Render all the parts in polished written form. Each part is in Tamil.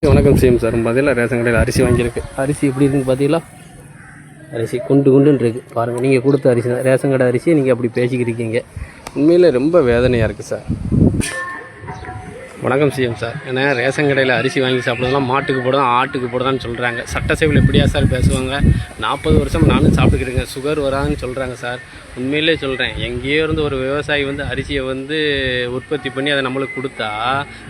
வணக்கம் சிஎம் சார். பார்த்தீங்களா ரேஷன் கடையில் அரிசி வாங்கியிருக்கு. அரிசி எப்படி இருக்குன்னு பார்த்தீங்களா? அரிசி குண்டுன்னு இருக்குது பாருங்கள். நீங்கள் கொடுத்த அரிசி தான், ரேஷன் கடை அரிசி. நீங்கள் அப்படி பேசிக்கிருக்கீங்க. உண்மையில் ரொம்ப வேதனையாக இருக்குது சார். வணக்கம் சிஎம் சார். ஏன்னா ரேஷன் கடையில் அரிசி வாங்கி சாப்பிட்றதுலாம் மாட்டுக்கு போடுதான் ஆட்டுக்கு போடுதான்னு சொல்கிறாங்க. சட்டசபையில் எப்படியா சார் பேசுவாங்க? 40 வருஷம் நானும் சாப்பிட்டுக்கிறேங்க, சுகர் வராதுன்னு சொல்கிறாங்க சார். உண்மையிலே சொல்கிறேன், எங்கேயோ இருந்து ஒரு விவசாயி அரிசியை உற்பத்தி பண்ணி அதை நம்மளுக்கு கொடுத்தா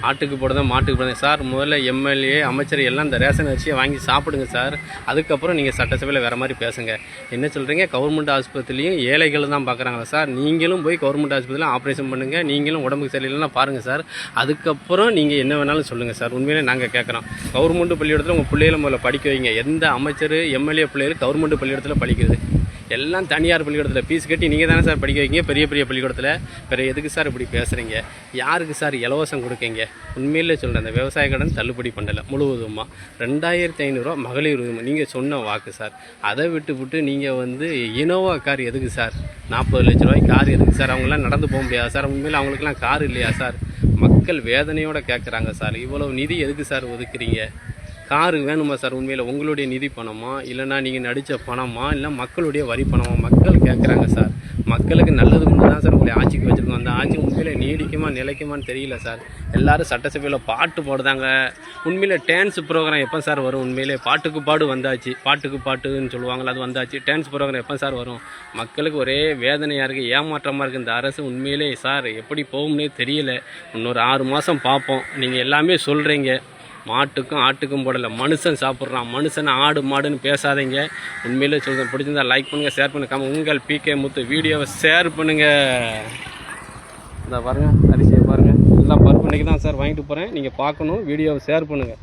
ஆட்டுக்கு போடுதான் மாட்டுக்கு போடுதான் சார். முதல்ல எம்எல்ஏ அமைச்சர் எல்லாம் இந்த ரேஷன் அரிசியை வாங்கி சாப்பிடுங்க சார். அதுக்கப்புறம் நீங்கள் சட்டசபையில் வேறு மாதிரி பேசுங்க. என்ன சொல்கிறீங்க? கவர்மெண்ட் ஆஸ்பத்திரிலையும் ஏழைகள் தான் பார்க்குறாங்களா சார்? நீங்களும் போய் கவர்மெண்ட் ஆஸ்பத்திரியில் ஆப்ரேஷன் பண்ணுங்கள். நீங்களும் உடம்புக்கு சரியில்லைன்னா பாருங்கள் சார். அதுக்கப்புறம் நீங்கள் என்ன வேணாலும் சொல்லுங்கள் சார். உண்மையிலே நாங்கள் கேட்குறோம், கவர்மெண்ட் பள்ளிக்கூடத்தில் உங்கள் பிள்ளைகளை முதல்ல படிக்க வைங்க. எந்த அமைச்சர் எம்எல்ஏ பிள்ளைகள் கவர்மெண்ட் பள்ளிக்கூடத்தில் படிக்கிறது? எல்லாம் தனியார் பள்ளிக்கூடத்தில் ஃபீஸ் கட்டி நீங்கள் தானே சார் படிக்க வைங்க, பெரிய பெரிய பள்ளிக்கூடத்தில். வேறு எதுக்கு சார் இப்படி பேசுகிறீங்க? யாருக்கு சார் இலவசம் கொடுக்கீங்க? உண்மையிலே சொல்கிறேன், அந்த விவசாய கடன் தள்ளுபடி பண்ணலை முழுவதுமா. 2500 மகளிர் உரிமை நீங்கள் சொன்ன வாக்கு சார். அதை விட்டு நீங்கள் இனோவா கார் எதுக்கு சார்? 40 லட்ச ரூபாய்க்கு கார் எதுக்கு சார்? அவங்களாம் நடந்து போக முடியாது சார். உண்மையில் அவங்களுக்குலாம் கார் இல்லையா சார்? மக்கள் வேதனையோடு கேட்குறாங்க சார். இவ்வளோ நிதி எதுக்கு சார் ஒதுக்குறீங்க? காரு வேணுமா சார்? உண்மையில் உங்களுடைய நிதி பணமா, இல்லைனா நீங்கள் நடித்த பணமா, இல்லை மக்களுடைய வரி பணமா? மக்கள் கேட்குறாங்க சார். மக்களுக்கு நல்லது கொண்டு தான் சார் உங்களை ஆட்சிக்கு வச்சுருக்கோம். அந்த ஆட்சி உண்மையில் நீடிக்குமா நிலைக்குமான்னு தெரியல சார். எல்லோரும் சட்டசபையில் பாட்டு போடுதாங்க. உண்மையில் டான்ஸ் ப்ரோக்ராம் எப்போ சார் வரும்? உண்மையிலே பாட்டுக்கு பாடு வந்தாச்சு, பாட்டுக்கு பாட்டுன்னு சொல்லுவாங்களா, அது வந்தாச்சு. டான்ஸ் ப்ரோக்ராம் எப்போ சார் வரும்? மக்களுக்கு ஒரே வேதனையாக இருக்குது, ஏமாற்றமாக இருக்குது இந்த அரசு. உண்மையிலே சார் எப்படி போகும்னே தெரியல. இன்னொரு 6 மாதம் பார்ப்போம். நீங்கள் எல்லாமே சொல்கிறீங்க, மாட்டுக்கும் ஆட்டுக்கும் போடலை, மனுஷன் சாப்பிட்றான். மனுஷனை ஆடு மாடுன்னு பேசாதீங்க. உண்மையிலே சொல்கிறேன். பிடிச்சிருந்தா லைக் பண்ணுங்கள், ஷேர் பண்ணுங்கள். உங்கள் பிகே முத்து வீடியோவை ஷேர் பண்ணுங்கள். இந்த பாருங்கள், அரிசியை பாருங்கள். எல்லாம் பருப்பு இன்றைக்கி தான் சார் வாங்கிட்டு போகிறேன். நீங்கள் பார்க்கணும், வீடியோவை ஷேர் பண்ணுங்கள்.